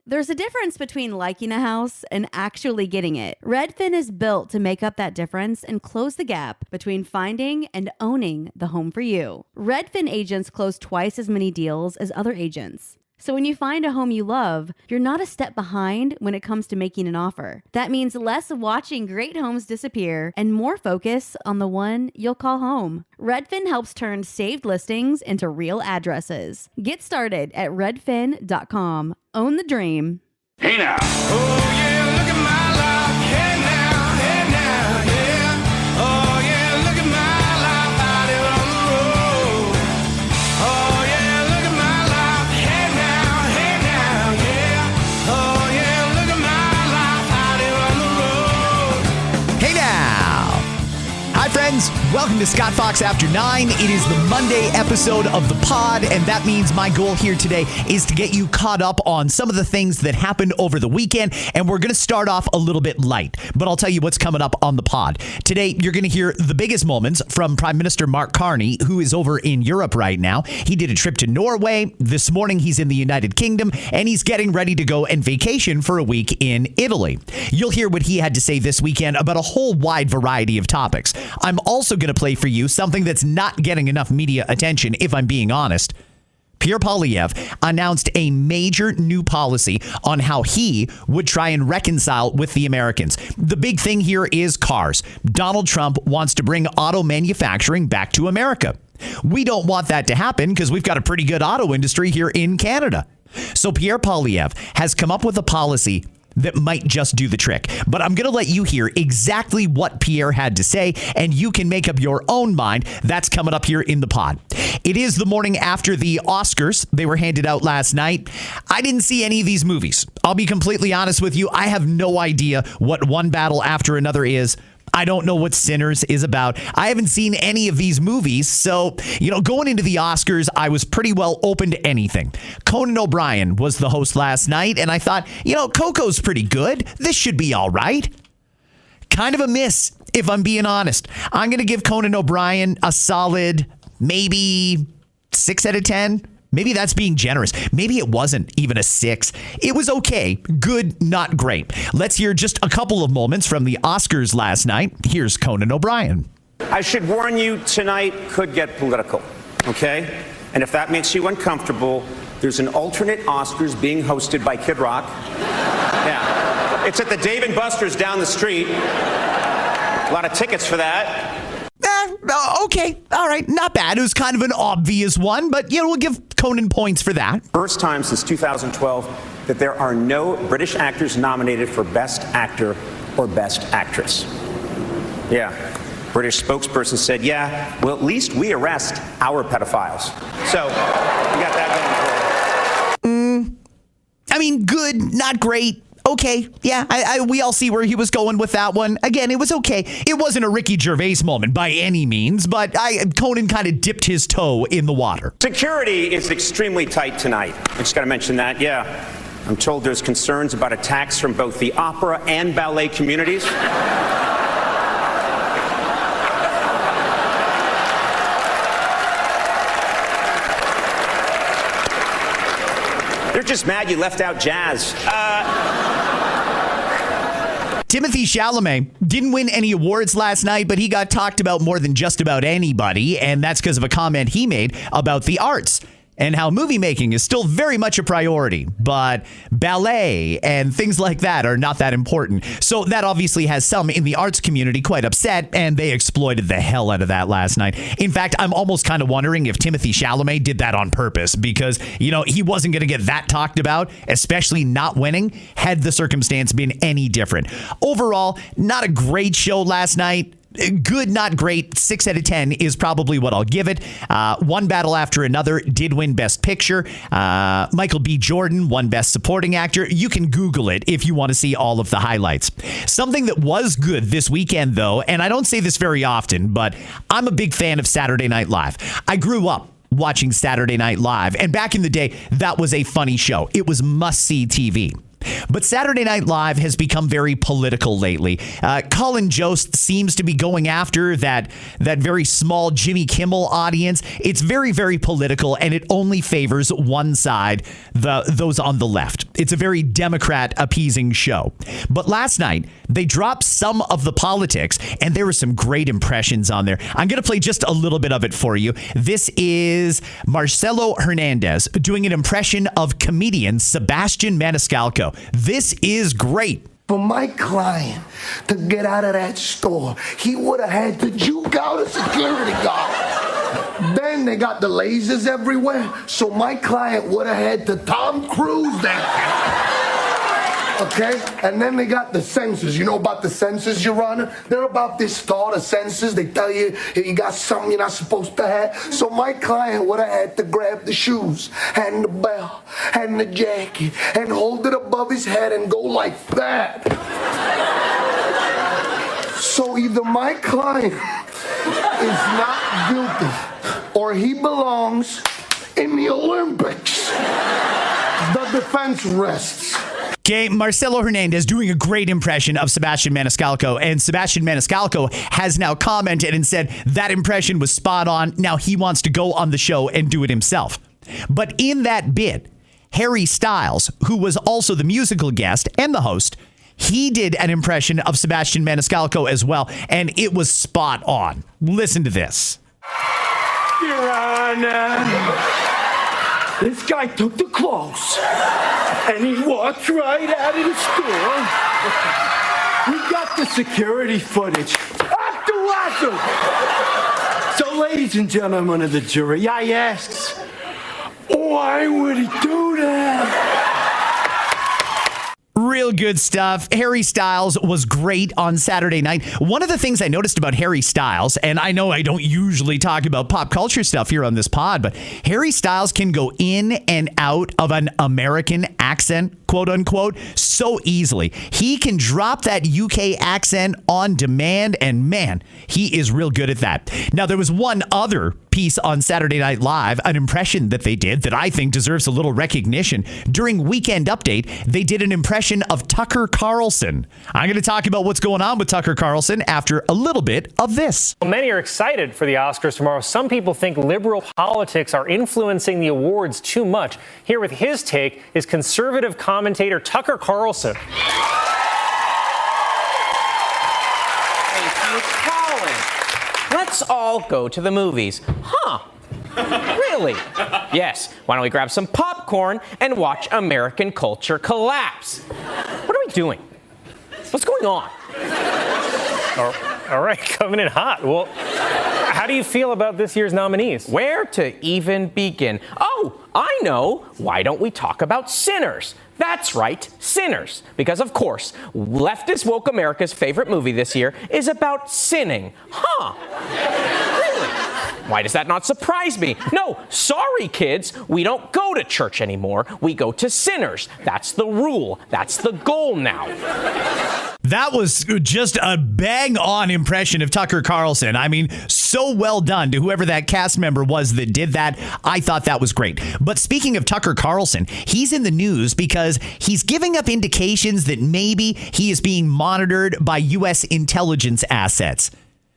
There's a difference between liking a house and actually getting it. Redfin is built to make up that difference and close the gap between finding and owning the home for you. Redfin agents close twice as many deals as other agents. So when you find a home you love, you're not a step behind when it comes to making an offer. That means less watching great homes disappear and more focus on the one you'll call home. Redfin helps turn saved listings into real addresses. Get started at redfin.com. Own the dream. Hey now. Oh yeah, look at my life. Hey now, yeah. Oh yeah, look at my life out here on the road. Oh yeah, look at my life. Hey now, yeah. Oh yeah, look at my life out here on the road. Hey now. Hi friends, welcome to Scott Fox After 9. It is the Monday episode of the pod, and that means my goal here today is to get you caught up on some of the things that happened over the weekend, and we're going to start off a little bit light, but I'll tell you what's coming up on the pod. Today, you're going to hear the biggest moments from Prime Minister Mark Carney, who is over in Europe right now. He did a trip to Norway. This morning, he's in the United Kingdom, and he's getting ready to go and vacation for a week in Italy. You'll hear what he had to say this weekend about a whole wide variety of topics. I'm also going to play for you something that's not getting enough media attention, if I'm being honest. Pierre Poilievre announced a major new policy on how he would try and reconcile with the Americans. The big thing here is cars. Donald Trump wants to bring auto manufacturing back to America. We don't want that to happen because we've got a pretty good auto industry here in Canada. So Pierre Poilievre has come up with a policy that might just do the trick. But I'm going to let you hear exactly what Pierre had to say, and you can make up your own mind. That's coming up here in the pod. It is the morning after the Oscars. They were handed out last night. I didn't see any of these movies. I'll be completely honest with you. I have no idea what One Battle After Another is. I don't know what Sinners is about. I haven't seen any of these movies. So, going into the Oscars, I was pretty well open to anything. Conan O'Brien was the host last night, and I thought, Coco's pretty good. This should be all right. Kind of a miss, if I'm being honest. I'm going to give Conan O'Brien a solid maybe 6 out of 10. Maybe that's being generous. Maybe it wasn't even a 6. It was okay. Good, not great. Let's hear just a couple of moments from the Oscars last night. Here's Conan O'Brien. I should warn you, tonight could get political, okay? And if that makes you uncomfortable, there's an alternate Oscars being hosted by Kid Rock. Yeah. It's at the Dave & Buster's down the street. A lot of tickets for that. Okay. All right. Not bad. It was kind of an obvious one, but we'll give Conan points for that. First time since 2012 that there are no British actors nominated for Best Actor or Best Actress. Yeah. British spokesperson said, yeah, well, at least we arrest our pedophiles. So, we got that going for us. I mean, good, not great. Okay, yeah, we all see where he was going with that one. Again, it was okay. It wasn't a Ricky Gervais moment by any means, but Conan kind of dipped his toe in the water. Security is extremely tight tonight. I just got to mention that, yeah. I'm told there's concerns about attacks from both the opera and ballet communities. They're just mad you left out jazz. Timothée Chalamet didn't win any awards last night, but he got talked about more than just about anybody, and that's because of a comment he made about the arts and how movie making is still very much a priority, but ballet and things like that are not that important. So that obviously has some in the arts community quite upset, and they exploited the hell out of that last night. In fact, I'm almost kind of wondering if Timothée Chalamet did that on purpose because, he wasn't going to get that talked about, especially not winning, had the circumstance been any different. Overall, not a great show last night. Good, not great. 6 out of 10 is probably what I'll give it. One Battle After Another did win Best Picture. Michael B. Jordan won Best Supporting Actor. You can Google it if you want to see all of the highlights. Something that was good this weekend, though, and I don't say this very often, but I'm a big fan of Saturday Night Live. I grew up watching Saturday Night Live, and back in the day, that was a funny show. It was must-see TV. But Saturday Night Live has become very political lately. Colin Jost seems to be going after that very small Jimmy Kimmel audience. It's very, very political, and it only favors one side, those on the left. It's a very Democrat appeasing show. But last night, they dropped some of the politics, and there were some great impressions on there. I'm going to play just a little bit of it for you. This is Marcelo Hernandez doing an impression of comedian Sebastian Maniscalco. This is great. For my client to get out of that store, he would have had to juke out a security guard. Then they got the lasers everywhere, so my client would have had to Tom Cruise that. Okay? And then they got the sensors. You know about the sensors, Your Honor? They're about this tall, the sensors. They tell you you got something you're not supposed to have. So my client would have had to grab the shoes and the belt and the jacket and hold it above his head and go like that. So either my client is not guilty or he belongs in the Olympics. The defense rests. Okay, Marcelo Hernandez doing a great impression of Sebastian Maniscalco, and Sebastian Maniscalco has now commented and said that impression was spot on. Now he wants to go on the show and do it himself. But in that bit, Harry Styles, who was also the musical guest and the host, he did an impression of Sebastian Maniscalco as well, and it was spot on. Listen to this. Your Honor, this guy took the clothes and he walked right out of the store. We got the security footage. After. So, ladies and gentlemen of the jury, I ask, why would he do that? Real good stuff. Harry Styles was great on Saturday night. One of the things I noticed about Harry Styles, and I know I don't usually talk about pop culture stuff here on this pod, but Harry Styles can go in and out of an American accent, quote unquote, so easily. He can drop that UK accent on demand, and man, he is real good at that. Now, there was one other piece on Saturday Night Live, an impression that they did that I think deserves a little recognition. During Weekend Update, they did an impression of Tucker Carlson. I'm going to talk about what's going on with Tucker Carlson after a little bit of this. Well, many are excited for the Oscars tomorrow. Some people think liberal politics are influencing the awards too much. Here with his take is conservative commentator Tucker Carlson. Let's all go to the movies. Huh? Really? Yes. Why don't we grab some popcorn and watch American culture collapse? What are we doing? What's going on? All right, coming in hot. Well, how do you feel about this year's nominees? Where to even begin? Oh, I know. Why don't we talk about Sinners? That's right, Sinners. Because, of course, leftist woke America's favorite movie this year is about sinning. Huh? Really? Why does that not surprise me? No, sorry, kids. We don't go to church anymore. We go to Sinners. That's the rule. That's the goal now. That was just a bang-on impression of Tucker Carlson. I mean, so well done to whoever that cast member was that did that. I thought that was great. But speaking of Tucker Carlson, he's in the news because he's giving up indications that maybe he is being monitored by U.S. intelligence assets.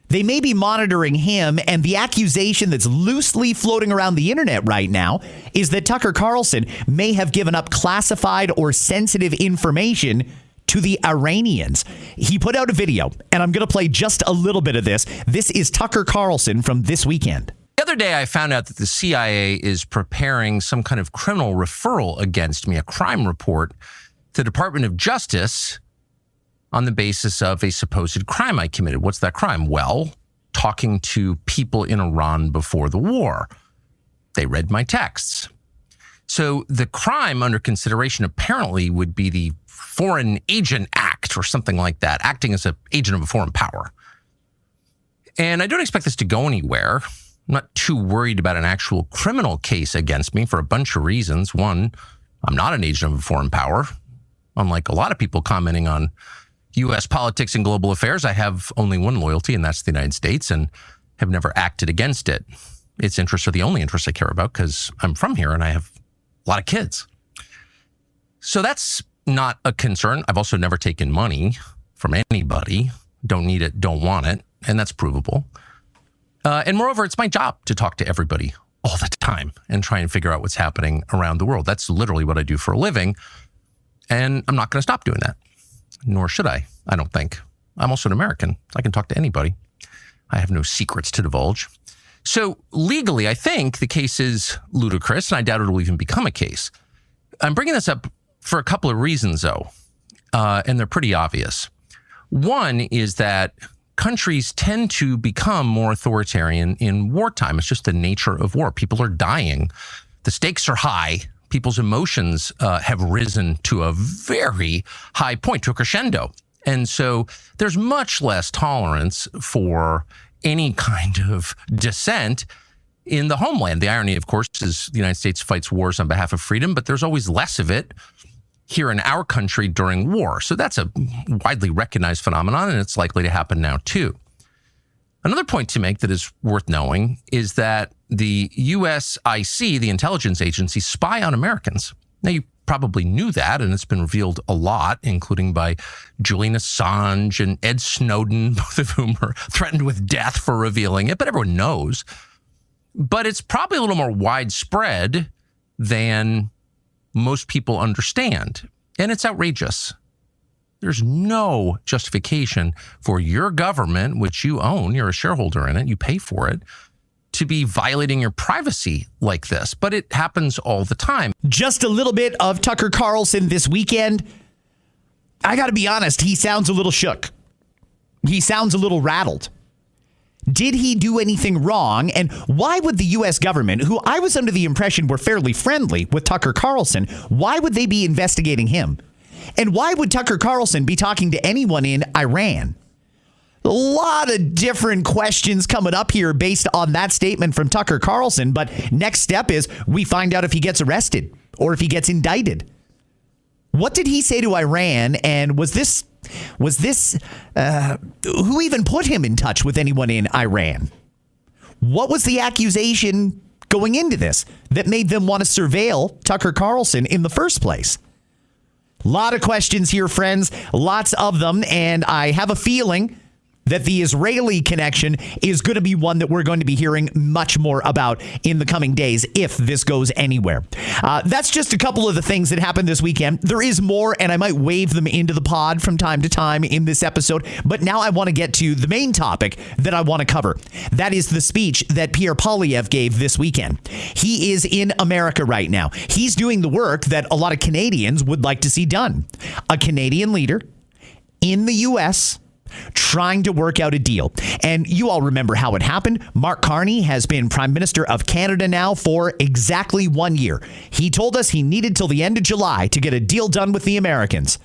They may be monitoring him, and the accusation that's loosely floating around the internet right now is that Tucker Carlson may have given up classified or sensitive information to the Iranians. He put out a video, and I'm going to play just a little bit of this. This is Tucker Carlson from This Weekend. The other day, I found out that the CIA is preparing some kind of criminal referral against me, a crime report to the Department of Justice on the basis of a supposed crime I committed. What's that crime? Well, talking to people in Iran before the war. They read my texts. So the crime under consideration apparently would be the Foreign Agent Act or something like that, acting as an agent of a foreign power. And I don't expect this to go anywhere. I'm not too worried about an actual criminal case against me for a bunch of reasons. One, I'm not an agent of a foreign power. Unlike a lot of people commenting on U.S. politics and global affairs, I have only one loyalty, and that's the United States, and have never acted against it. Its interests are the only interests I care about because I'm from here and I have a lot of kids. So that's not a concern. I've also never taken money from anybody. Don't need it, don't want it. And that's provable. And moreover, it's my job to talk to everybody all the time and try and figure out what's happening around the world. That's literally what I do for a living. And I'm not going to stop doing that. Nor should I don't think. I'm also an American. I can talk to anybody. I have no secrets to divulge. So legally, I think the case is ludicrous, and I doubt it will even become a case. I'm bringing this up for a couple of reasons, though, and they're pretty obvious. One is that countries tend to become more authoritarian in wartime. It's just the nature of war. People are dying. The stakes are high. People's emotions have risen to a very high point, to a crescendo. And so there's much less tolerance for any kind of dissent in the homeland. The irony, of course, is the United States fights wars on behalf of freedom, but there's always less of it here in our country during war. So that's a widely recognized phenomenon, and it's likely to happen now too. Another point to make that is worth knowing is that the USIC, the intelligence agency, spy on Americans. Now, you probably knew that, and it's been revealed a lot, including by Julian Assange and Ed Snowden, both of whom are threatened with death for revealing it, but everyone knows. But it's probably a little more widespread than most people understand, and it's outrageous. There's no justification for your government, which you own, you're a shareholder in it, you pay for it, to be violating your privacy like this. But it happens all the time. Just a little bit of Tucker Carlson this weekend. I got to be honest, he sounds a little shook. He sounds a little rattled. Did he do anything wrong? And why would the U.S. government, who I was under the impression were fairly friendly with Tucker Carlson, why would they be investigating him? And why would Tucker Carlson be talking to anyone in Iran? A lot of different questions coming up here based on that statement from Tucker Carlson. But next step is we find out if he gets arrested or if he gets indicted. What did he say to Iran? And was this who even put him in touch with anyone in Iran? What was the accusation going into this that made them want to surveil Tucker Carlson in the first place? A lot of questions here, friends, lots of them. And I have a feeling that the Israeli connection is going to be one that we're going to be hearing much more about in the coming days if this goes anywhere. That's just a couple of the things that happened this weekend. There is more, and I might wave them into the pod from time to time in this episode. But now I want to get to the main topic that I want to cover. That is the speech that Pierre Poilievre gave this weekend. He is in America right now. He's doing the work that a lot of Canadians would like to see done. A Canadian leader in the U.S., trying to work out a deal. And you all remember how it happened. Mark Carney has been Prime Minister of Canada now for exactly 1 year. He told us he needed till the end of July to get a deal done with the Americans.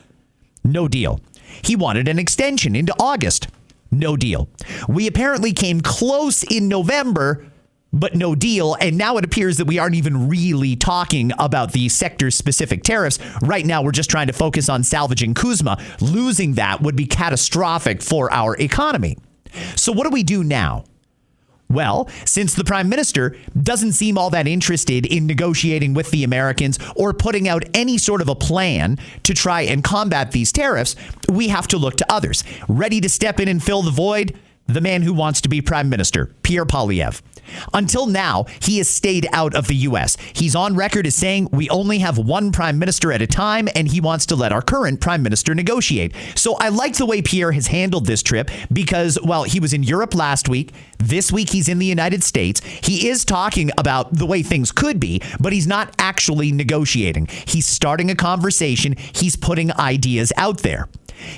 No deal. He wanted an extension into August. No deal. We apparently came close in November, but no deal. And now it appears that we aren't even really talking about the sector-specific tariffs. Right now, we're just trying to focus on salvaging Kuzma. Losing that would be catastrophic for our economy. So what do we do now? Well, since the Prime Minister doesn't seem all that interested in negotiating with the Americans or putting out any sort of a plan to try and combat these tariffs, we have to look to others. Ready to step in and fill the void? The man who wants to be Prime Minister, Pierre Poilievre. Until now, he has stayed out of the U.S. He's on record as saying we only have one prime minister at a time, and he wants to let our current prime minister negotiate. So I like the way Pierre has handled this trip because, well, he was in Europe last week. This week, he's in the United States. He is talking about the way things could be, but he's not actually negotiating. He's starting a conversation. He's putting ideas out there.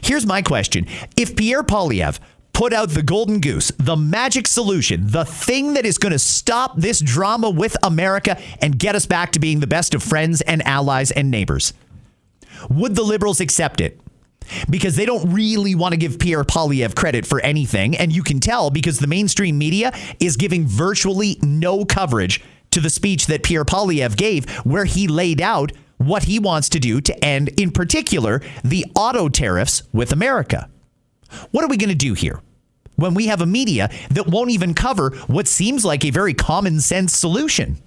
Here's my question. If Pierre Poilievre put out the golden goose, the magic solution, the thing that is going to stop this drama with America and get us back to being the best of friends and allies and neighbors, would the Liberals accept it? Because they don't really want to give Pierre Poilievre credit for anything. And you can tell because the mainstream media is giving virtually no coverage to the speech that Pierre Poilievre gave, where he laid out what he wants to do to end, in particular, the auto tariffs with America. What are we going to do here when we have a media that won't even cover what seems like a very common sense solution?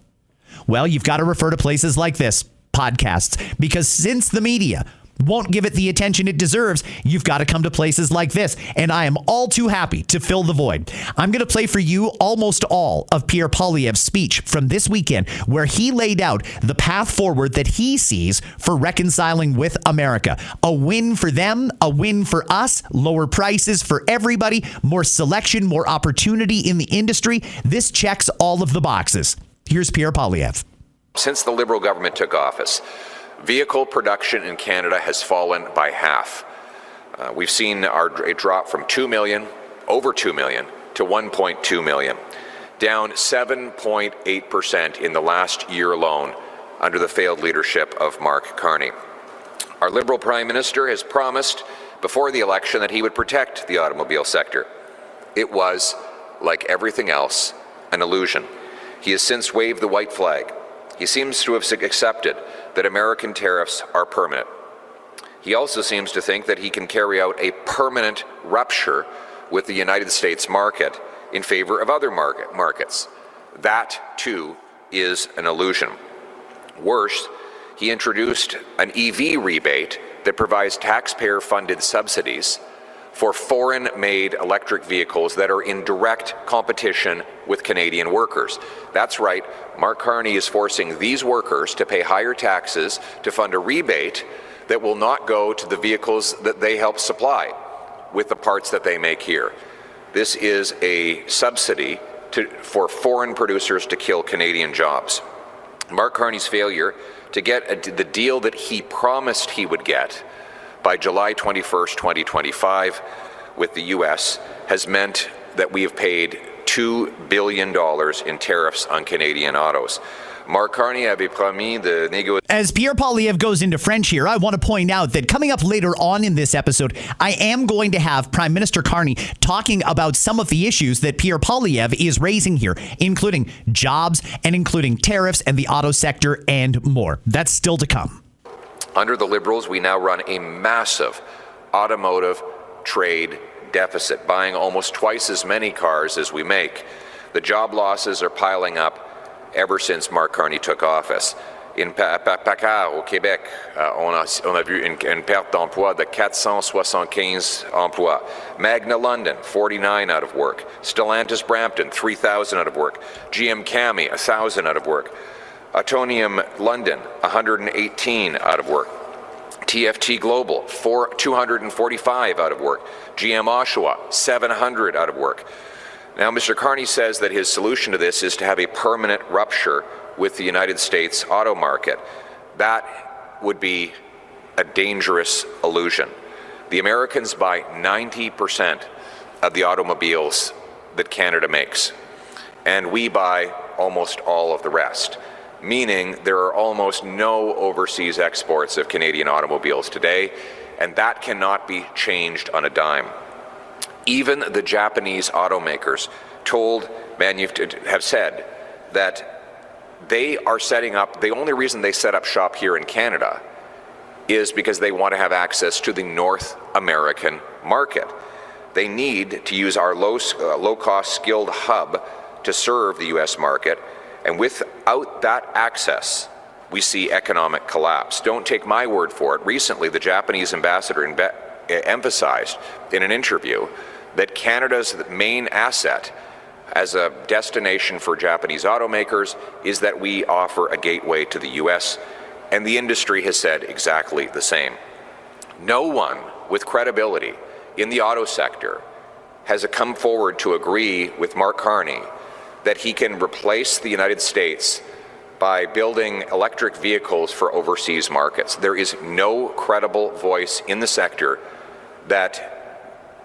Well, you've got to refer to places like this, podcasts, because since the media won't give it the attention it deserves, you've got to come to places like this. And I am all too happy to fill the void. I'm going to play for you almost all of Pierre Poilievre's speech from this weekend, where he laid out the path forward that he sees for reconciling with America. A win for them, a win for us, lower prices for everybody, more selection, more opportunity in the industry. This checks all of the boxes. Here's Pierre Poilievre. Since the Liberal government took office, vehicle production in Canada has fallen by half. We've seen a drop from 2 million, over 2 million, to 1.2 million, down 7.8% in the last year alone under the failed leadership of Mark Carney. Our Liberal Prime Minister has promised before the election that he would protect the automobile sector. It was, like everything else, an illusion. He has since waved the white flag. He seems to have accepted that American tariffs are permanent. He also seems to think that he can carry out a permanent rupture with the United States market in favor of other markets. That, too, is an illusion. Worse, he introduced an EV rebate that provides taxpayer-funded subsidies for foreign-made electric vehicles that are in direct competition with Canadian workers. That's right, Mark Carney is forcing these workers to pay higher taxes to fund a rebate that will not go to the vehicles that they help supply with the parts that they make here. This is a subsidy for foreign producers to kill Canadian jobs. Mark Carney's failure to get the deal that he promised he would get by July 21st, 2025 with the U.S. has meant that we have paid $2 billion in tariffs on Canadian autos. Mark Carney avait promis de négocier. As Pierre Poilievre goes into French here, I want to point out that coming up later on in this episode, I am going to have Prime Minister Carney talking about some of the issues that Pierre Poilievre is raising here, including jobs and including tariffs and the auto sector and more. That's still to come. Under the Liberals, we now run a massive automotive trade deficit, buying almost twice as many cars as we make. The job losses are piling up ever since Mark Carney took office. In PACCAR, au Québec, on a vu une perte d'emploi de 475 emplois. Magna London, 49 out of work. Stellantis Brampton, 3,000 out of work. GM Cami, 1,000 out of work. Atonium London, 118 out of work. TFT Global, 245 out of work. GM Oshawa, 700 out of work. Now, Mr. Carney says that his solution to this is to have a permanent rupture with the United States auto market. That would be a dangerous illusion. The Americans buy 90% of the automobiles that Canada makes, and we buy almost all of the rest, meaning there are almost no overseas exports of Canadian automobiles today, and that cannot be changed on a dime. Even the Japanese automakers have said that they are setting up, the only reason they set up shop here in Canada is because they want to have access to the North American market. They need to use our low-cost skilled hub to serve the U.S. market, and without that access, we see economic collapse. Don't take my word for it. Recently, the Japanese ambassador emphasized in an interview that Canada's main asset as a destination for Japanese automakers is that we offer a gateway to the U.S., and the industry has said exactly the same. No one with credibility in the auto sector has come forward to agree with Mark Carney that he can replace the United States by building electric vehicles for overseas markets. There is no credible voice in the sector that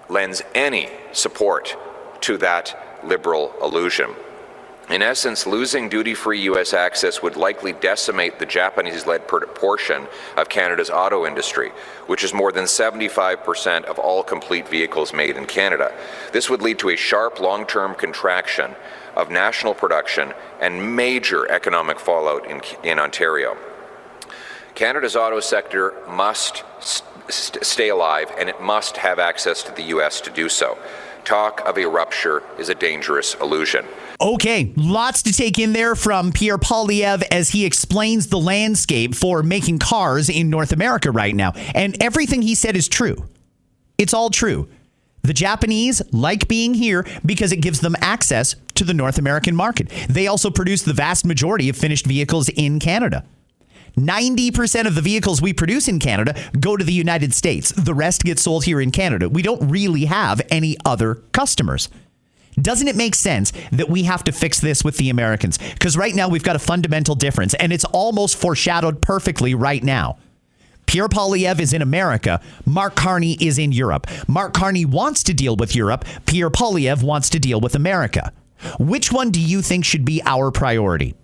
lends any support to that liberal illusion. In essence, losing duty-free U.S. access would likely decimate the Japanese-led portion of Canada's auto industry, which is more than 75% of all complete vehicles made in Canada. This would lead to a sharp long-term contraction of national production and major economic fallout in Ontario. Canada's auto sector must stay alive, and it must have access to the U.S. to do so. Talk of a rupture is a dangerous illusion. Okay, lots to take in there from Pierre Poilievre as he explains the landscape for making cars in North America right now. And everything he said is true. It's all true. The Japanese like being here because it gives them access to the North American market. They also produce the vast majority of finished vehicles in Canada. 90% of the vehicles we produce in Canada go to the United States. The rest get sold here in Canada. We don't really have any other customers. Doesn't it make sense that we have to fix this with the Americans? Because right now we've got a fundamental difference, and it's almost foreshadowed perfectly right now. Pierre Poilievre is in America. Mark Carney is in Europe. Mark Carney wants to deal with Europe. Pierre Poilievre wants to deal with America. Which one do you think should be our priority?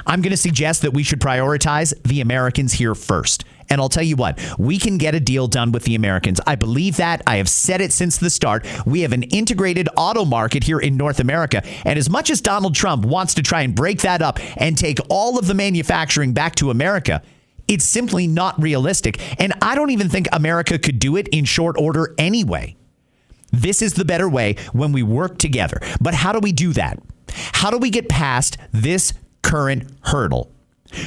I'm going to suggest that we should prioritize the Americans here first. And I'll tell you what, we can get a deal done with the Americans. I believe that. I have said it since the start. We have an integrated auto market here in North America. And as much as Donald Trump wants to try and break that up and take all of the manufacturing back to America, it's simply not realistic. And I don't even think America could do it in short order anyway. This is the better way when we work together. But how do we do that? How do we get past this current hurdle?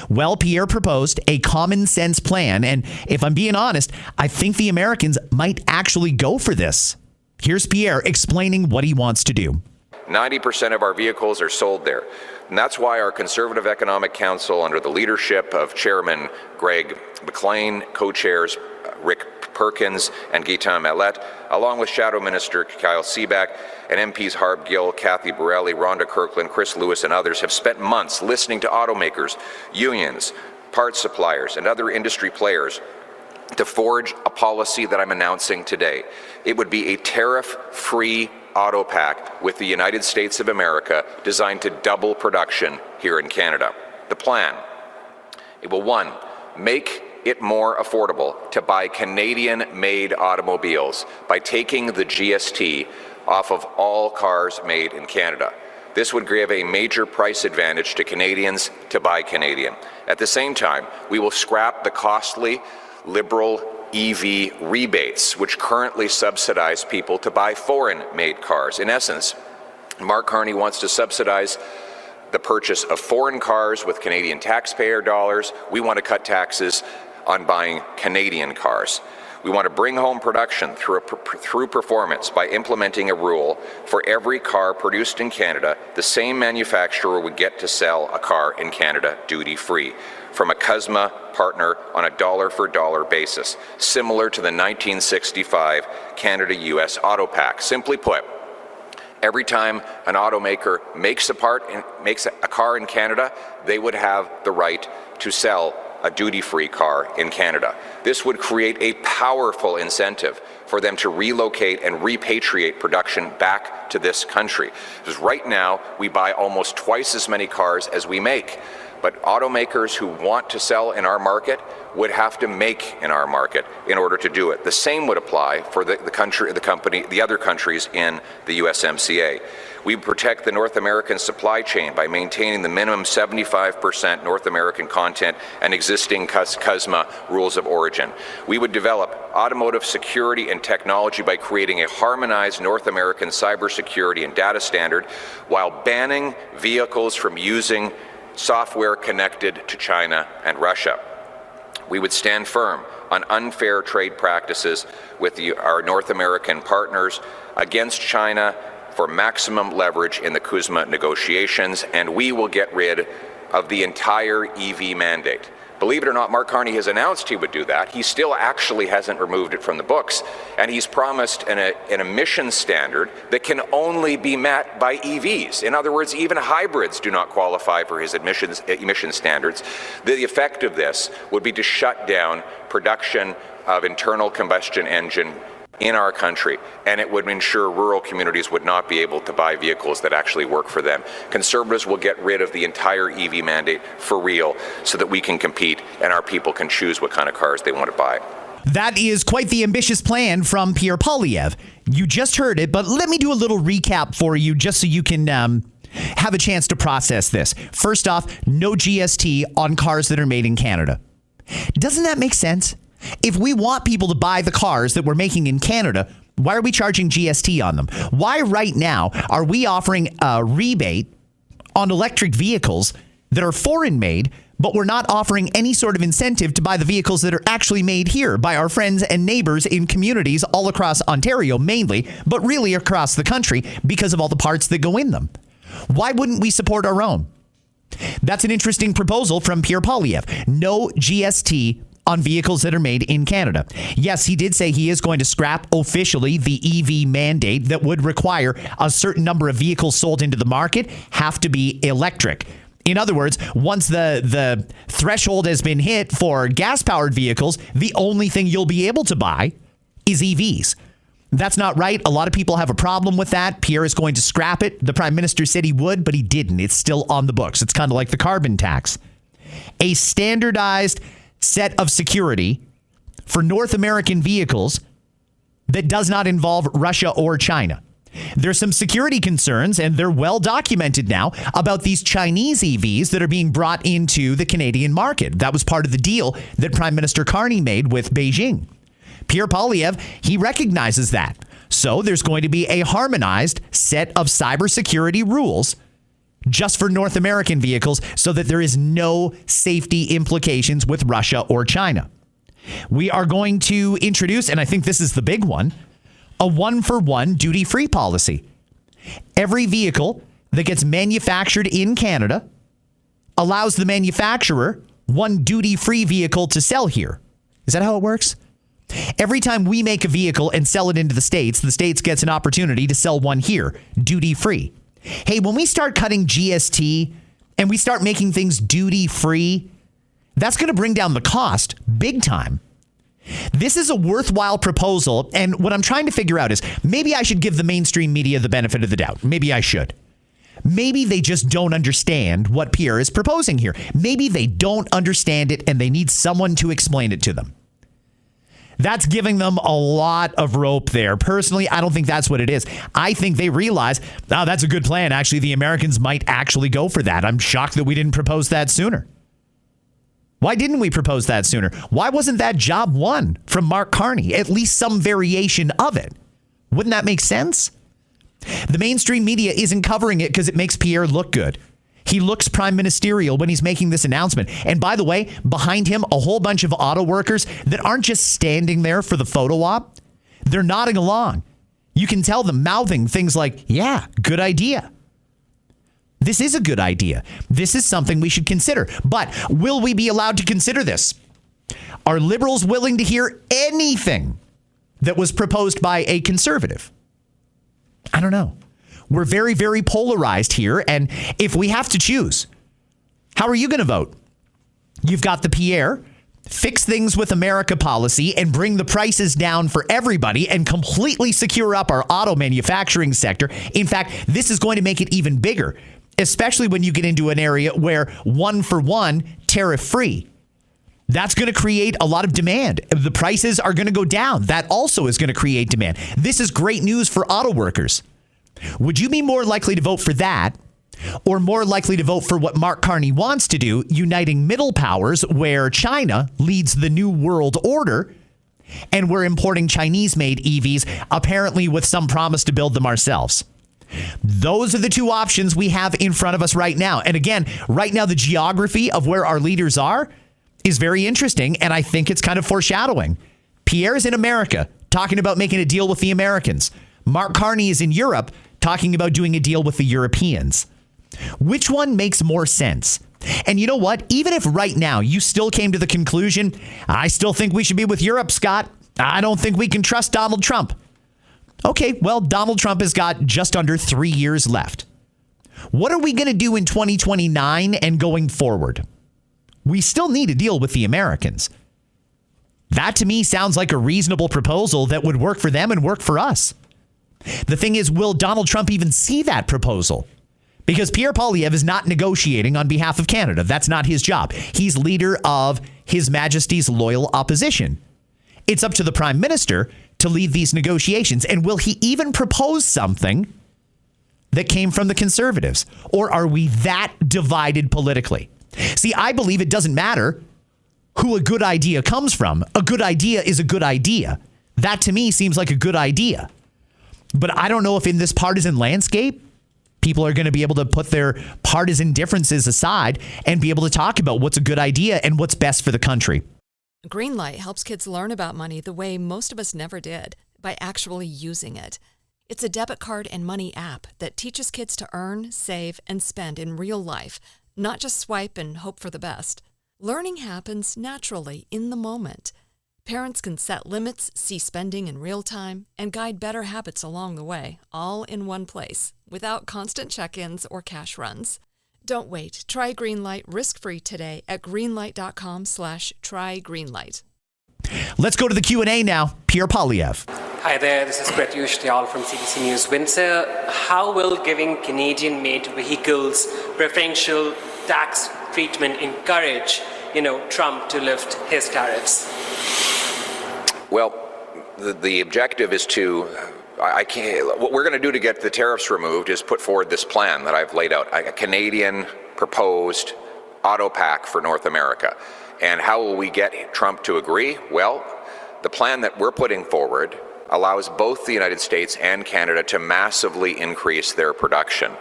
Well, Pierre proposed a common sense plan. And if I'm being honest, I think the Americans might actually go for this. Here's Pierre explaining what he wants to do. 90% of our vehicles are sold there. And that's why our Conservative Economic Council, under the leadership of Chairman Greg McLean, co-chairs Rick Perkins and Gaetan Mallet, along with Shadow Minister Kyle Seaback and MPs Harb Gill, Kathy Borelli, Rhonda Kirkland, Chris Lewis, and others, have spent months listening to automakers, unions, parts suppliers, and other industry players to forge a policy that I'm announcing today. It would be a tariff-free auto pact with the United States of America designed to double production here in Canada. The plan, it will, 1, make it more affordable to buy Canadian-made automobiles by taking the GST off of all cars made in Canada. This would give a major price advantage to Canadians to buy Canadian. At the same time, we will scrap the costly Liberal EV rebates, which currently subsidize people to buy foreign-made cars. In essence, Mark Carney wants to subsidize the purchase of foreign cars with Canadian taxpayer dollars. We want to cut taxes on buying Canadian cars. We want to bring home production through performance by implementing a rule for every car produced in Canada, the same manufacturer would get to sell a car in Canada duty-free from a CUSMA partner on a dollar-for-dollar basis, similar to the 1965 Canada-US Auto Pact. Simply put, every time an automaker makes a car in Canada, they would have the right to sell a duty-free car in Canada. This would create a powerful incentive for them to relocate and repatriate production back to this country. Because right now, we buy almost twice as many cars as we make. But automakers who want to sell in our market would have to make in our market in order to do it. The same would apply for the other countries in the USMCA. We protect the North American supply chain by maintaining the minimum 75% North American content and existing CUSMA rules of origin. We would develop automotive security and technology by creating a harmonized North American cybersecurity and data standard while banning vehicles from using software connected to China and Russia. We would stand firm on unfair trade practices with our North American partners against China for maximum leverage in the CUSMA negotiations, and we will get rid of the entire EV mandate. Believe it or not, Mark Carney has announced he would do that. He still actually hasn't removed it from the books, and he's promised an emissions standard that can only be met by EVs. In other words, even hybrids do not qualify for his emission standards. The effect of this would be to shut down production of internal combustion engine in our country, and it would ensure rural communities would not be able to buy vehicles that actually work for them. Conservatives will get rid of the entire EV mandate for real so that we can compete and our people can choose what kind of cars they want to buy. That is quite the ambitious plan from Pierre Poilievre. You just heard it, but let me do a little recap for you just so you can have a chance to process this. First off, no GST on cars that are made in Canada. Doesn't that make sense? If we want people to buy the cars that we're making in Canada, Why are we charging GST on them? Why right now are we offering a rebate on electric vehicles that are foreign made, but we're not offering any sort of incentive to buy the vehicles that are actually made here by our friends and neighbors in communities all across Ontario mainly, but really across the country because of all the parts that go in them? Why wouldn't we support our own? That's an interesting proposal from Pierre Poilievre. No GST on vehicles that are made in Canada. Yes, he did say he is going to scrap officially the EV mandate that would require a certain number of vehicles sold into the market have to be electric. In other words, once the threshold has been hit for gas-powered vehicles, the only thing you'll be able to buy is EVs. That's not right. A lot of people have a problem with that. Pierre is going to scrap it. The Prime Minister said he would, but he didn't. It's still on the books. It's kind of like the carbon tax. A standardized set of security for North American vehicles that does not involve Russia or China. There's some security concerns, and they're well documented now, about these Chinese EVs that are being brought into the Canadian market. That was part of the deal that Prime Minister Carney made with Beijing. Pierre Poilievre, he recognizes that. So there's going to be a harmonized set of cybersecurity rules just for North American vehicles so that there is no safety implications with Russia or China. We are going to introduce, and I think this is the big one, a one-for-one duty-free policy. Every vehicle that gets manufactured in Canada allows the manufacturer one duty-free vehicle to sell here. Is that how it works? Every time we make a vehicle and sell it into the States gets an opportunity to sell one here, duty-free. Hey, when we start cutting GST and we start making things duty-free, that's going to bring down the cost big time. This is a worthwhile proposal, and what I'm trying to figure out is maybe I should give the mainstream media the benefit of the doubt. Maybe I should. Maybe they just don't understand what Pierre is proposing here. Maybe they don't understand it and they need someone to explain it to them. That's giving them a lot of rope there. Personally, I don't think that's what it is. I think they realize, oh, that's a good plan. Actually, the Americans might actually go for that. I'm shocked that we didn't propose that sooner. Why didn't we propose that sooner? Why wasn't that job one from Mark Carney? At least some variation of it. Wouldn't that make sense? The mainstream media isn't covering it because it makes Pierre look good. He looks prime ministerial when he's making this announcement. And by the way, behind him, a whole bunch of auto workers that aren't just standing there for the photo op. They're nodding along. You can tell them mouthing things like, yeah, good idea. This is a good idea. This is something we should consider. But will we be allowed to consider this? Are liberals willing to hear anything that was proposed by a conservative? I don't know. We're very, very polarized here. And if we have to choose, how are you going to vote? You've got the Pierre, fix things with America policy and bring the prices down for everybody and completely secure up our auto manufacturing sector. In fact, this is going to make it even bigger, especially when you get into an area where one for one, tariff free. That's going to create a lot of demand. The prices are going to go down. That also is going to create demand. This is great news for auto workers. Would you be more likely to vote for that or more likely to vote for what Mark Carney wants to do, uniting middle powers where China leads the new world order and we're importing Chinese-made EVs, apparently with some promise to build them ourselves? Those are the two options we have in front of us right now. And again, right now, the geography of where our leaders are is very interesting. And I think it's kind of foreshadowing. Pierre's in America talking about making a deal with the Americans. Mark Carney is in Europe talking about doing a deal with the Europeans. Which one makes more sense? And you know what? Even if right now you still came to the conclusion, I still think we should be with Europe, Scott. I don't think we can trust Donald Trump. Okay, well, Donald Trump has got just under 3 years left. What are we going to do in 2029 and going forward? We still need a deal with the Americans. That to me sounds like a reasonable proposal that would work for them and work for us. The thing is, will Donald Trump even see that proposal? Because Pierre Poilievre is not negotiating on behalf of Canada. That's not his job. He's leader of His Majesty's loyal opposition. It's up to the Prime Minister to lead these negotiations. And will he even propose something that came from the Conservatives? Or are we that divided politically? See, I believe it doesn't matter who a good idea comes from. A good idea is a good idea. That to me seems like a good idea. But I don't know if in this partisan landscape, people are going to be able to put their partisan differences aside and be able to talk about what's a good idea and what's best for the country. Greenlight helps kids learn about money the way most of us never did, by actually using it. It's a debit card and money app that teaches kids to earn, save, and spend in real life, not just swipe and hope for the best. Learning happens naturally in the moment. Parents can set limits, see spending in real time, and guide better habits along the way, all in one place, without constant check-ins or cash runs. Don't wait. Try Greenlight risk-free today at greenlight.com/trygreenlight. Let's go to the Q&A now. Pierre Poilievre. Hi there, this is Pratyush Dayal from CBC News Windsor. How will giving Canadian-made vehicles preferential tax treatment encourage, Trump to lift his tariffs? Well, the objective is to, what we're going to do to get the tariffs removed is put forward this plan that I've laid out, a Canadian proposed auto pack for North America. And how will we get Trump to agree? Well, the plan that we're putting forward allows both the United States and Canada to massively increase their production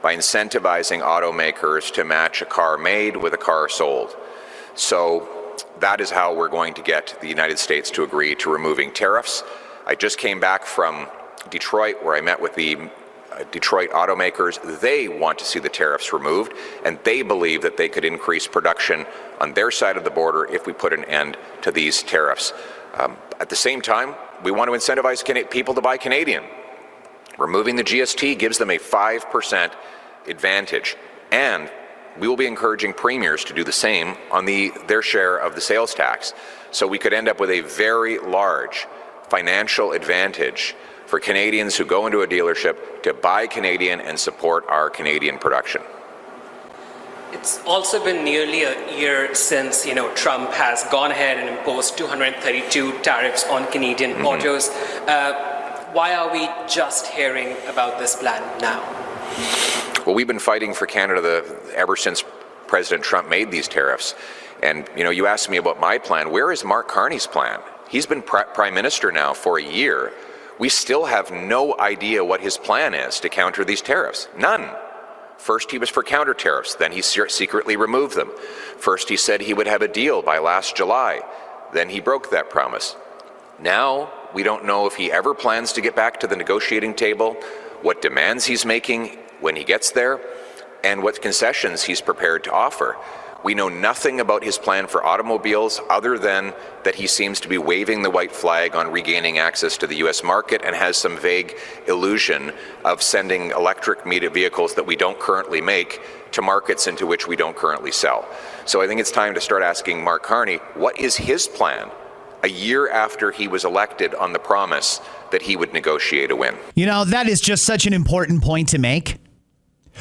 by incentivizing automakers to match a car made with a car sold. So that is how we're going to get the United States to agree to removing tariffs. I just came back from Detroit, where I met with the Detroit automakers. They want to see the tariffs removed, and they believe that they could increase production on their side of the border if we put an end to these tariffs. At the same time, we want to incentivize people to buy Canadian. Removing the GST gives them a 5% advantage, and we will be encouraging premiers to do the same on their share of the sales tax. So we could end up with a very large financial advantage for Canadians who go into a dealership to buy Canadian and support our Canadian production. It's also been nearly a year since, Trump has gone ahead and imposed 232 tariffs on Canadian autos. Why are we just hearing about this plan now? Well, we've been fighting for Canada ever since President Trump made these tariffs. And, you asked me about my plan. Where is Mark Carney's plan? He's been Prime Minister now for a year. We still have no idea what his plan is to counter these tariffs. None. First, he was for counter tariffs. Then he secretly removed them. First, he said he would have a deal by last July. Then he broke that promise. Now, we don't know if he ever plans to get back to the negotiating table, what demands he's making when he gets there, and what concessions he's prepared to offer. We know nothing about his plan for automobiles other than that he seems to be waving the white flag on regaining access to the U.S. market and has some vague illusion of sending electric vehicles that we don't currently make to markets into which we don't currently sell. So I think it's time to start asking Mark Carney, what is his plan a year after he was elected on the promise that he would negotiate a win? That is just such an important point to make.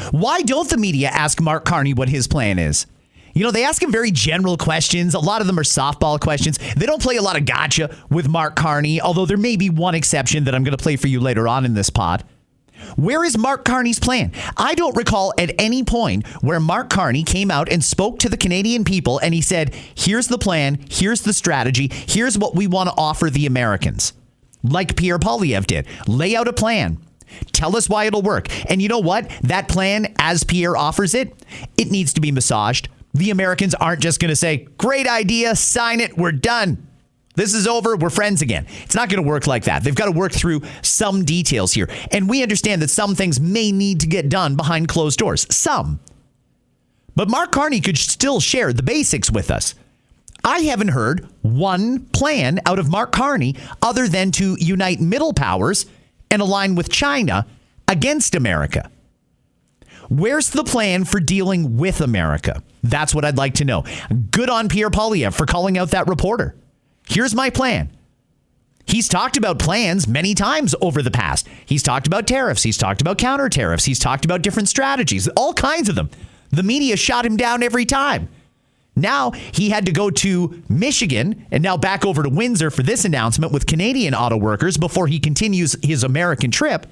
Why don't the media ask Mark Carney what his plan is? They ask him very general questions. A lot of them are softball questions. They don't play a lot of gotcha with Mark Carney, although there may be one exception that I'm going to play for you later on in this pod. Where is Mark Carney's plan? I don't recall at any point where Mark Carney came out and spoke to the Canadian people and he said, here's the plan, here's the strategy, here's what we want to offer the Americans. Like Pierre Poilievre did. Lay out a plan. Tell us why it'll work. And you know what? That plan, as Pierre offers it, it needs to be massaged. The Americans aren't just going to say, great idea, sign it, we're done. This is over, we're friends again. It's not going to work like that. They've got to work through some details here. And we understand that some things may need to get done behind closed doors. Some. But Mark Carney could still share the basics with us. I haven't heard one plan out of Mark Carney other than to unite middle powers and align with China against America. Where's the plan for dealing with America? That's what I'd like to know. Good on Pierre Poilievre for calling out that reporter. Here's my plan. He's talked about plans many times over the past. He's talked about tariffs. He's talked about counter tariffs. He's talked about different strategies, all kinds of them. The media shot him down every time. Now he had to go to Michigan and now back over to Windsor for this announcement with Canadian auto workers before he continues his American trip.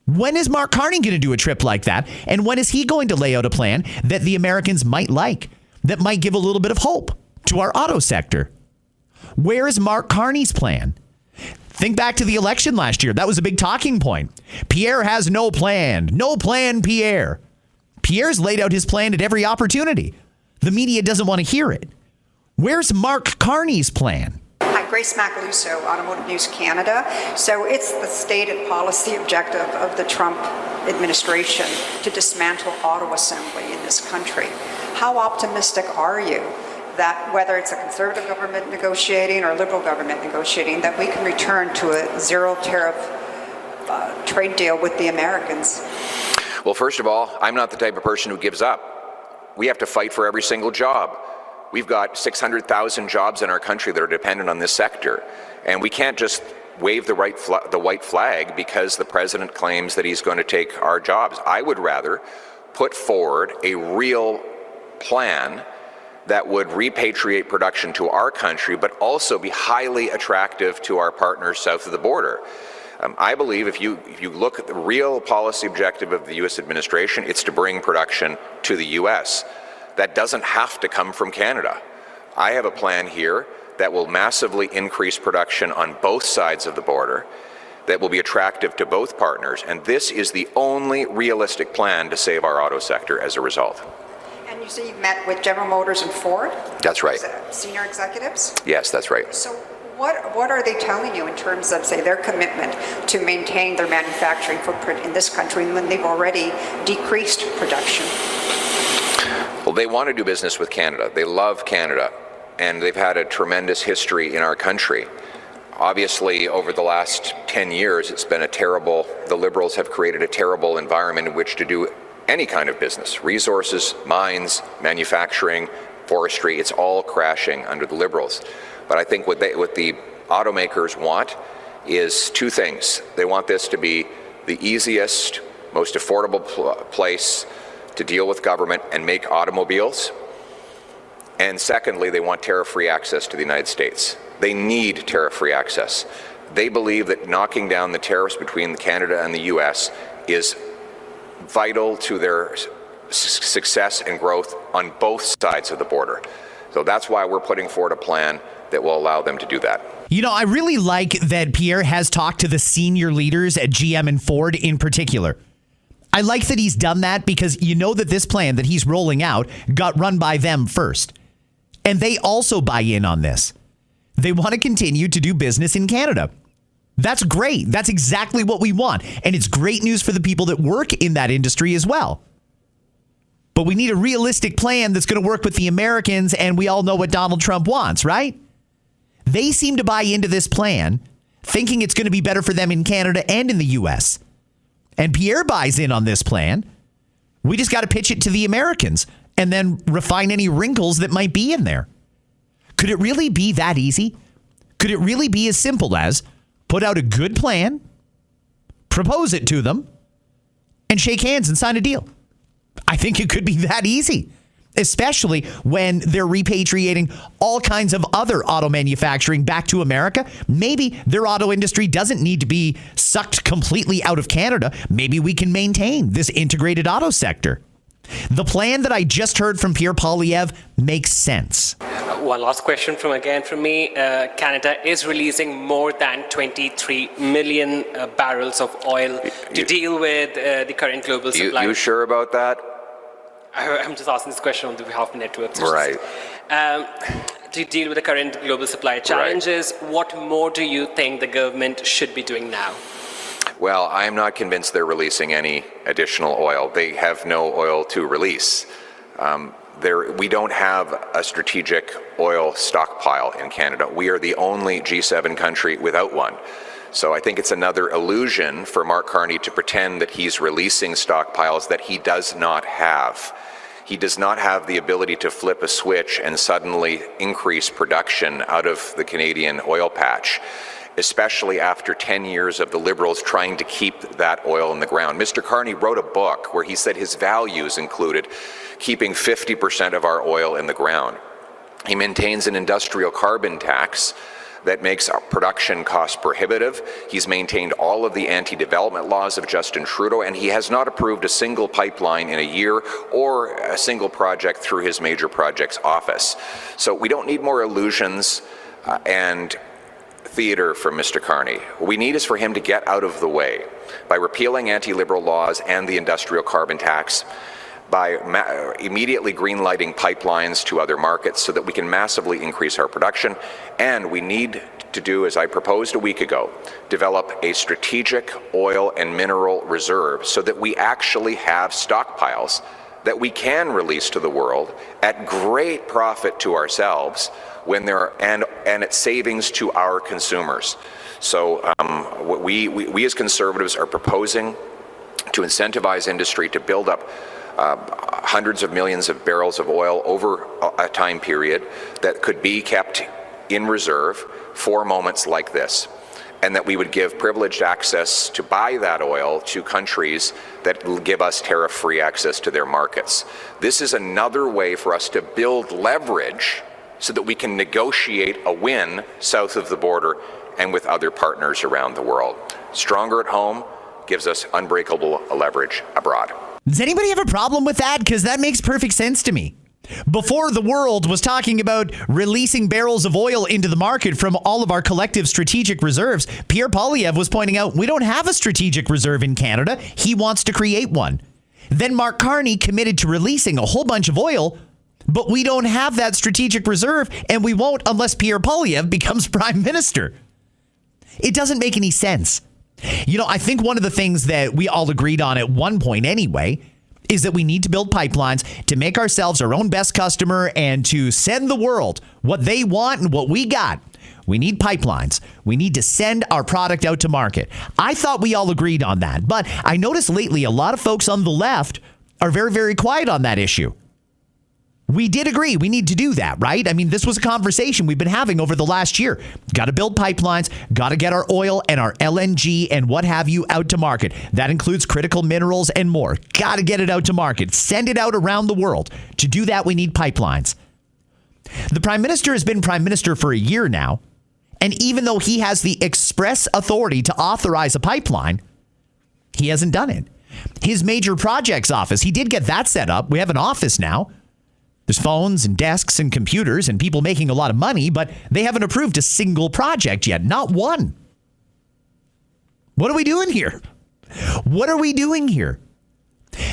When is Mark Carney going to do a trip like that? And when is he going to lay out a plan that the Americans might like, that might give a little bit of hope to our auto sector? Where's Mark Carney's plan? Think back to the election last year. That was a big talking point. Pierre has no plan. No plan, Pierre. Pierre's laid out his plan at every opportunity. The media doesn't want to hear it. Where's Mark Carney's plan? Hi, Grace Macaluso, Automotive News Canada. So it's the stated policy objective of the Trump administration to dismantle auto assembly in this country. How optimistic are you that whether it's a conservative government negotiating or a liberal government negotiating, that we can return to a zero tariff trade deal with the Americans? Well, first of all, I'm not the type of person who gives up. We have to fight for every single job. We've got 600,000 jobs in our country that are dependent on this sector, and we can't just wave the white flag because the president claims that he's going to take our jobs. I would rather put forward a real plan that would repatriate production to our country, but also be highly attractive to our partners south of the border. I believe if you look at the real policy objective of the U.S. administration, it's to bring production to the U.S. That doesn't have to come from Canada. I have a plan here that will massively increase production on both sides of the border, that will be attractive to both partners, and this is the only realistic plan to save our auto sector as a result. And you say you've met with General Motors and Ford? That's right. Senior executives? Yes, that's right. So what are they telling you in terms of, say, their commitment to maintain their manufacturing footprint in this country when they've already decreased production? Well, they want to do business with Canada. They love Canada, and they've had a tremendous history in our country. Obviously, over the last 10 years, it's been the Liberals have created a terrible environment in which to do any kind of business. Resources, mines, manufacturing, forestry, it's all crashing under the Liberals. But I think what the automakers want is two things. They want this to be the easiest, most affordable place to deal with government and make automobiles. And secondly, they want tariff-free access to the United States. They need tariff-free access. They believe that knocking down the tariffs between Canada and the U.S. is vital to their success and growth on both sides of the border. So that's why we're putting forward a plan that will allow them to do that. You know, I really like that Pierre has talked to the senior leaders at GM and Ford in particular. I like that he's done that because you know that this plan that he's rolling out got run by them first. And they also buy in on this. They want to continue to do business in Canada. That's great. That's exactly what we want. And it's great news for the people that work in that industry as well. But we need a realistic plan that's going to work with the Americans, and we all know what Donald Trump wants, right? They seem to buy into this plan, thinking it's going to be better for them in Canada and in the U.S. And Pierre buys in on this plan. We just got to pitch it to the Americans and then refine any wrinkles that might be in there. Could it really be that easy? Could it really be as simple as put out a good plan, propose it to them, and shake hands and sign a deal? I think it could be that easy, especially when they're repatriating all kinds of other auto manufacturing back to America. Maybe their auto industry doesn't need to be sucked completely out of Canada. Maybe we can maintain this integrated auto sector. The plan that I just heard from Pierre Poilievre makes sense. One last question from me. Canada is releasing more than 23 million barrels of oil to deal with the current global supply. You sure about that? I'm just asking this question on behalf of networks. Right. To deal with the current global supply challenges, what more do you think the government should be doing now? Well, I'm not convinced they're releasing any additional oil. They have no oil to release. We don't have a strategic oil stockpile in Canada. We are the only G7 country without one. So I think it's another illusion for Mark Carney to pretend that he's releasing stockpiles that he does not have. He does not have the ability to flip a switch and suddenly increase production out of the Canadian oil patch, especially after 10 years of the Liberals trying to keep that oil in the ground. Mr. Carney wrote a book where he said his values included keeping 50% of our oil in the ground. He maintains an industrial carbon tax that makes our production cost prohibitive. He's maintained all of the anti-development laws of Justin Trudeau, and he has not approved a single pipeline in a year or a single project through his major projects office. So we don't need more illusions. and theater from Mr. Carney. What we need is for him to get out of the way by repealing anti-liberal laws and the industrial carbon tax, by immediately green-lighting pipelines to other markets so that we can massively increase our production. And we need to do, as I proposed a week ago, develop a strategic oil and mineral reserve so that we actually have stockpiles that we can release to the world at great profit to ourselves when and at savings to our consumers. So we as Conservatives are proposing to incentivize industry to build up hundreds of millions of barrels of oil over a time period that could be kept in reserve for moments like this, and that we would give privileged access to buy that oil to countries that will give us tariff-free access to their markets. This is another way for us to build leverage so that we can negotiate a win south of the border and with other partners around the world. Stronger at home gives us unbreakable leverage abroad. Does anybody have a problem with that? Because that makes perfect sense to me. Before the world was talking about releasing barrels of oil into the market from all of our collective strategic reserves, Pierre Poilievre was pointing out we don't have a strategic reserve in Canada. He wants to create one. Then Mark Carney committed to releasing a whole bunch of oil, but we don't have that strategic reserve, and we won't unless Pierre Poilievre becomes prime minister. It doesn't make any sense. You know, I think one of the things that we all agreed on at one point anyway is that we need to build pipelines to make ourselves our own best customer and to send the world what they want and what we got. We need pipelines. We need to send our product out to market. I thought we all agreed on that, but I noticed lately a lot of folks on the left are very, very quiet on that issue. We did agree we need to do that, right? I mean, this was a conversation we've been having over the last year. Got to build pipelines, got to get our oil and our LNG and what have you out to market. That includes critical minerals and more. Got to get it out to market. Send it out around the world. To do that, we need pipelines. The prime minister has been prime minister for a year now, and even though he has the express authority to authorize a pipeline, he hasn't done it. His major projects office, he did get that set up. We have an office now. There's phones and desks and computers and people making a lot of money, but they haven't approved a single project yet. Not one. What are we doing here? What are we doing here?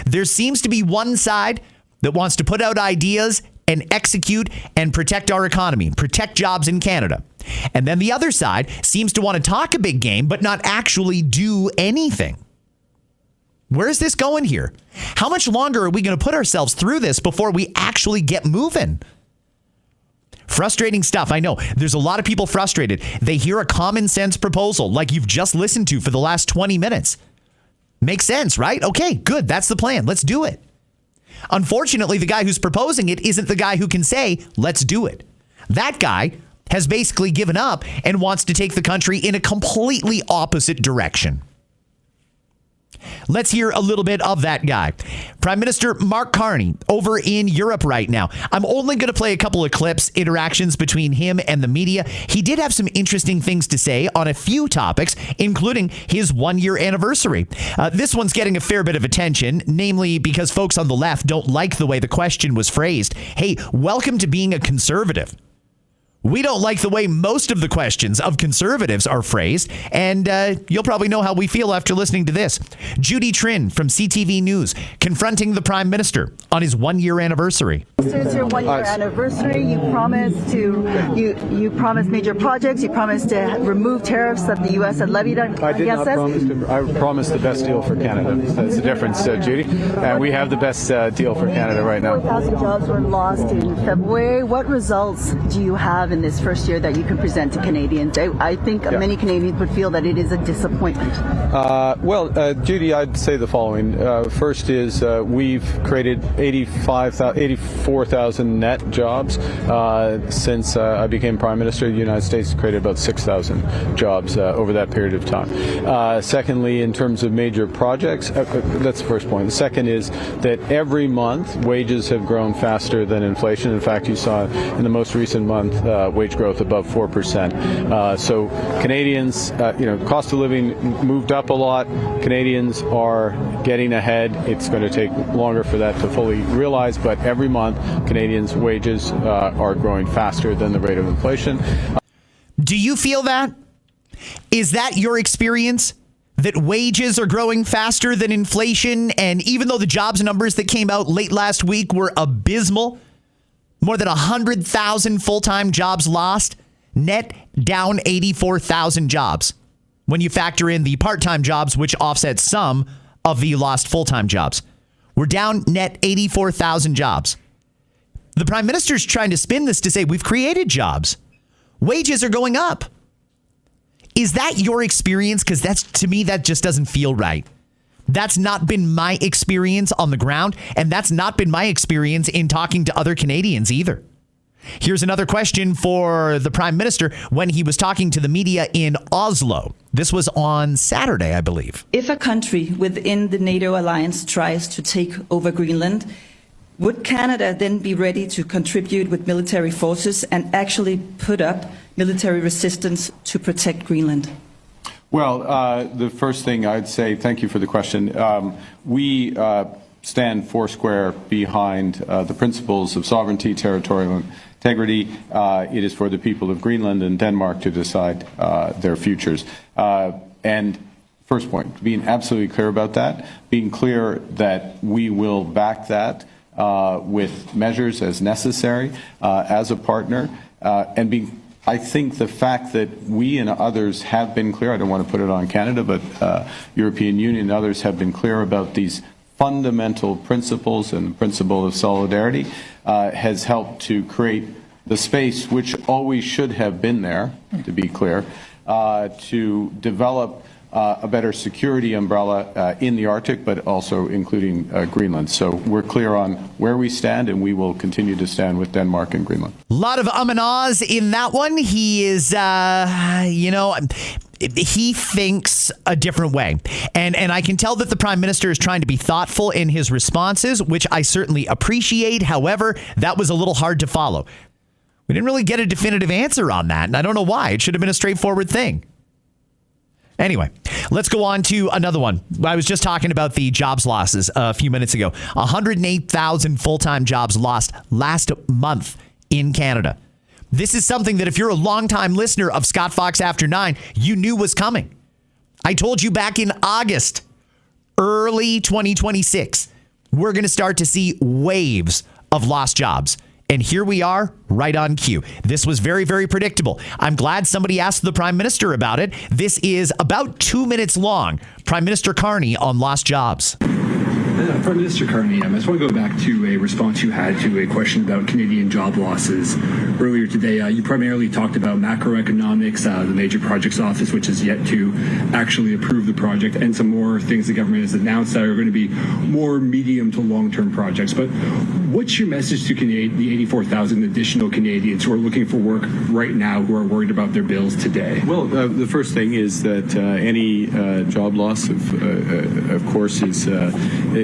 There seems to be one side that wants to put out ideas and execute and protect our economy, protect jobs in Canada. And then the other side seems to want to talk a big game, but not actually do anything. Where is this going here? How much longer are we going to put ourselves through this before we actually get moving? Frustrating stuff. I know there's a lot of people frustrated. They hear a common sense proposal like you've just listened to for the last 20 minutes. Makes sense, right? Okay, good. That's the plan. Let's do it. Unfortunately, the guy who's proposing it isn't the guy who can say, let's do it. That guy has basically given up and wants to take the country in a completely opposite direction. Let's hear a little bit of that guy. Prime Minister Mark Carney over in Europe right now. I'm only going to play a couple of clips, interactions between him and the media. He did have some interesting things to say on a few topics, including his 1-year anniversary. This one's getting a fair bit of attention, namely because folks on the left don't like the way the question was phrased. Hey, welcome to being a conservative. We don't like the way most of the questions of conservatives are phrased, and you'll probably know how we feel after listening to this. Judy Trin from CTV News confronting the Prime Minister on his 1-year anniversary. It's your 1-year anniversary. You promised major projects. You promised to remove tariffs that the U.S. had levied on. I did not promise to. I promised the best deal for Canada. That's the difference, Judy. And we have the best deal for Canada right now. 4,000 jobs were lost in February. What results do you have in this first year that you can present to Canadians? I think many Canadians would feel that it is a disappointment. Judy, I'd say the following. First is we've created 84,000 net jobs since I became Prime Minister. The United States created about 6,000 jobs over that period of time. Secondly, in terms of major projects, that's the first point. The second is that every month wages have grown faster than inflation. In fact, you saw in the most recent month wage growth above 4%. So Canadians, cost of living moved up a lot. Canadians are getting ahead. It's going to take longer for that to fully realize, but every month Canadians' wages are growing faster than the rate of inflation. Do you feel that? Is that your experience? That wages are growing faster than inflation, and even though the jobs numbers that came out late last week were abysmal, more than 100,000 full-time jobs lost, net down 84,000 jobs. When you factor in the part-time jobs, which offset some of the lost full-time jobs. We're down net 84,000 jobs. The Prime Minister's trying to spin this to say we've created jobs. Wages are going up. Is that your experience? Because to me, that just doesn't feel right. That's not been my experience on the ground, and that's not been my experience in talking to other Canadians either. Here's another question for the Prime Minister when he was talking to the media in Oslo. This was on Saturday, I believe. If a country within the NATO alliance tries to take over Greenland, would Canada then be ready to contribute with military forces and actually put up military resistance to protect Greenland? Well, the first thing I'd say, thank you for the question. We stand foursquare behind the principles of sovereignty, territorial integrity. It is for the people of Greenland and Denmark to decide their futures. And first point, being absolutely clear about that, being clear that we will back that with measures as necessary as a partner, and being I think the fact that we and others have been clear, I don't want to put it on Canada, but European Union and others have been clear about these fundamental principles and the principle of solidarity has helped to create the space which always should have been there, to be clear, to develop a better security umbrella in the Arctic, but also including Greenland. So we're clear on where we stand, and we will continue to stand with Denmark and Greenland. A lot of and ahs in that one. He is, he thinks a different way. And I can tell that the Prime Minister is trying to be thoughtful in his responses, which I certainly appreciate. However, that was a little hard to follow. We didn't really get a definitive answer on that, and I don't know why. It should have been a straightforward thing. Anyway, let's go on to another one. I was just talking about the jobs losses a few minutes ago. 108,000 full-time jobs lost last month in Canada. This is something that if you're a longtime listener of Scott Fox After 9, you knew was coming. I told you back in August, early 2026, we're going to start to see waves of lost jobs. And here we are, right on cue. This was very, very predictable. I'm glad somebody asked the Prime Minister about it. This is about 2 minutes long. Prime Minister Carney on lost jobs. Prime Minister Carney, I just want to go back to a response you had to a question about Canadian job losses earlier today. You primarily talked about macroeconomics, the Major Projects Office, which is yet to actually approve the project, and some more things the government has announced that are going to be more medium to long-term projects. But what's your message to the 84,000 additional Canadians who are looking for work right now, who are worried about their bills today? Well, the first thing is that any job loss, of course,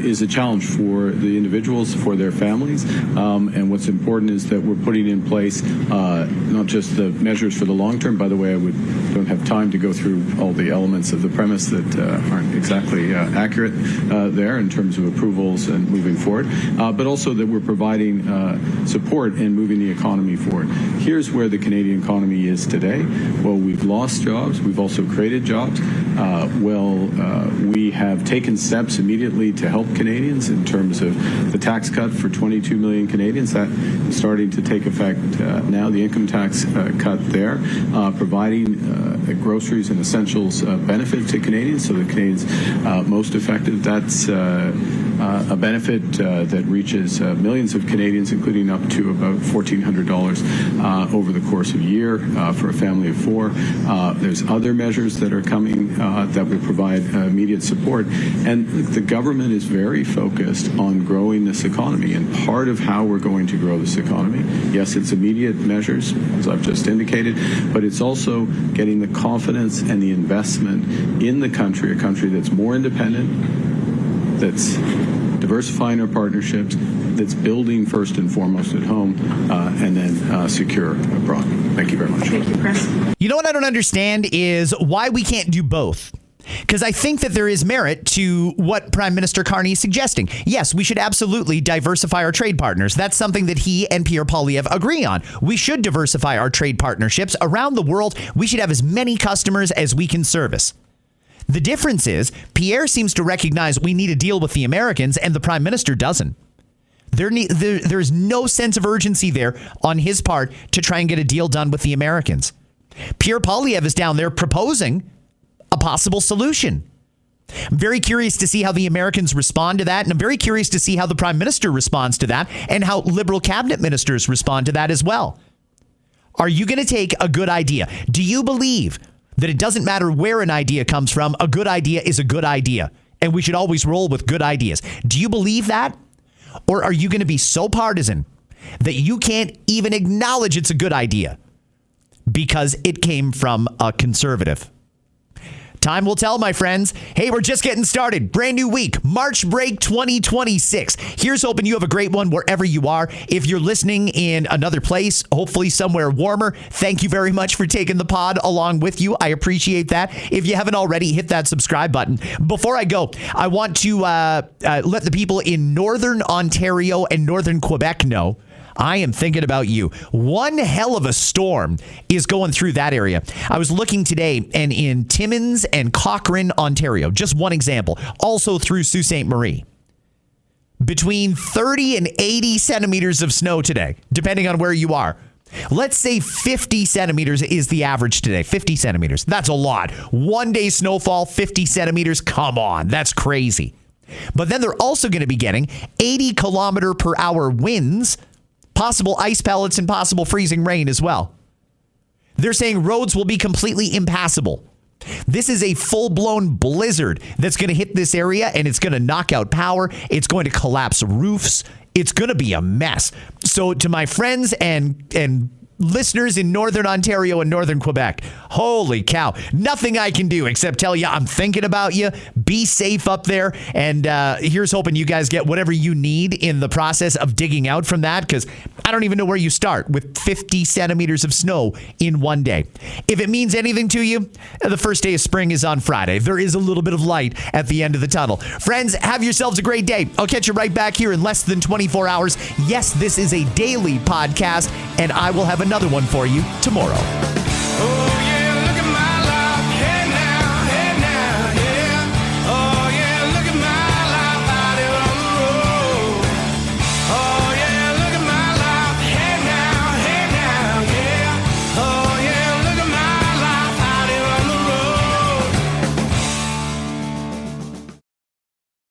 is a challenge for the individuals, for their families, and what's important is that we're putting in place not just the measures for the long term. By the way, I don't have time to go through all the elements of the premise that aren't exactly accurate there in terms of approvals and moving forward, but also that we're providing support in moving the economy forward. Here's where the Canadian economy is today. Well, we've lost jobs. We've also created jobs. We have taken steps immediately to help Canadians in terms of the tax cut for 22 million Canadians. That is starting to take effect now, the income tax cut there, providing groceries and essentials benefit to Canadians, so the Canadians most affected. That's a benefit that reaches millions of Canadians, including up to about $1,400 over the course of a year for a family of four. There's other measures that are coming that will provide immediate support. And the government is very focused on growing this economy. And part of how we're going to grow this economy, yes, it's immediate measures, as I've just indicated, but it's also getting the confidence and the investment in the country, a country that's more independent, that's diversifying our partnerships, that's building first and foremost at home, and then secure abroad. Thank you very much. Thank you, Chris. You know what I don't understand is why we can't do both. Because I think that there is merit to what Prime Minister Carney is suggesting. Yes, we should absolutely diversify our trade partners. That's something that he and Pierre Poilievre agree on. We should diversify our trade partnerships. Around the world, we should have as many customers as we can service. The difference is Pierre seems to recognize we need to deal with the Americans, and the Prime Minister doesn't. There's no sense of urgency there on his part to try and get a deal done with the Americans. Pierre Poilievre is down there proposing a possible solution. I'm very curious to see how the Americans respond to that, and I'm very curious to see how the Prime Minister responds to that and how Liberal cabinet ministers respond to that as well. Are you going to take a good idea? Do you believe that it doesn't matter where an idea comes from, a good idea is a good idea, and we should always roll with good ideas? Do you believe that? Or are you going to be so partisan that you can't even acknowledge it's a good idea because it came from a conservative? Time will tell, my friends. Hey, we're just getting started. Brand new week, March break 2026. Here's hoping you have a great one wherever you are. If you're listening in another place, hopefully somewhere warmer, thank you very much for taking the pod along with you. I appreciate that. If you haven't already, hit that subscribe button. Before I go, I want to let the people in Northern Ontario and Northern Quebec know I am thinking about you. One hell of a storm is going through that area. I was looking today, and in Timmins and Cochrane, Ontario, just one example, also through Sault Ste. Marie, between 30 and 80 centimeters of snow today, depending on where you are. Let's say 50 centimeters is the average today. 50 centimeters. That's a lot. One day snowfall, 50 centimeters. Come on. That's crazy. But then they're also going to be getting 80 kilometer per hour winds, possible ice pellets, and possible freezing rain as well. They're saying roads will be completely impassable. This is a full-blown blizzard that's going to hit this area, and it's going to knock out power. It's going to collapse roofs. It's going to be a mess. So to my friends and listeners in Northern Ontario and Northern Quebec, holy cow, nothing I can do except tell you I'm thinking about you. Be safe up there. And here's hoping you guys get whatever you need in the process of digging out from that, because I don't even know where you start with 50 centimeters of snow in one day. If it means anything to you, the first day of spring is on Friday. There is a little bit of light at the end of the tunnel. Friends, have yourselves a great day. I'll catch you right back here in less than 24 hours. Yes, this is a daily podcast, and I will have another one for you tomorrow.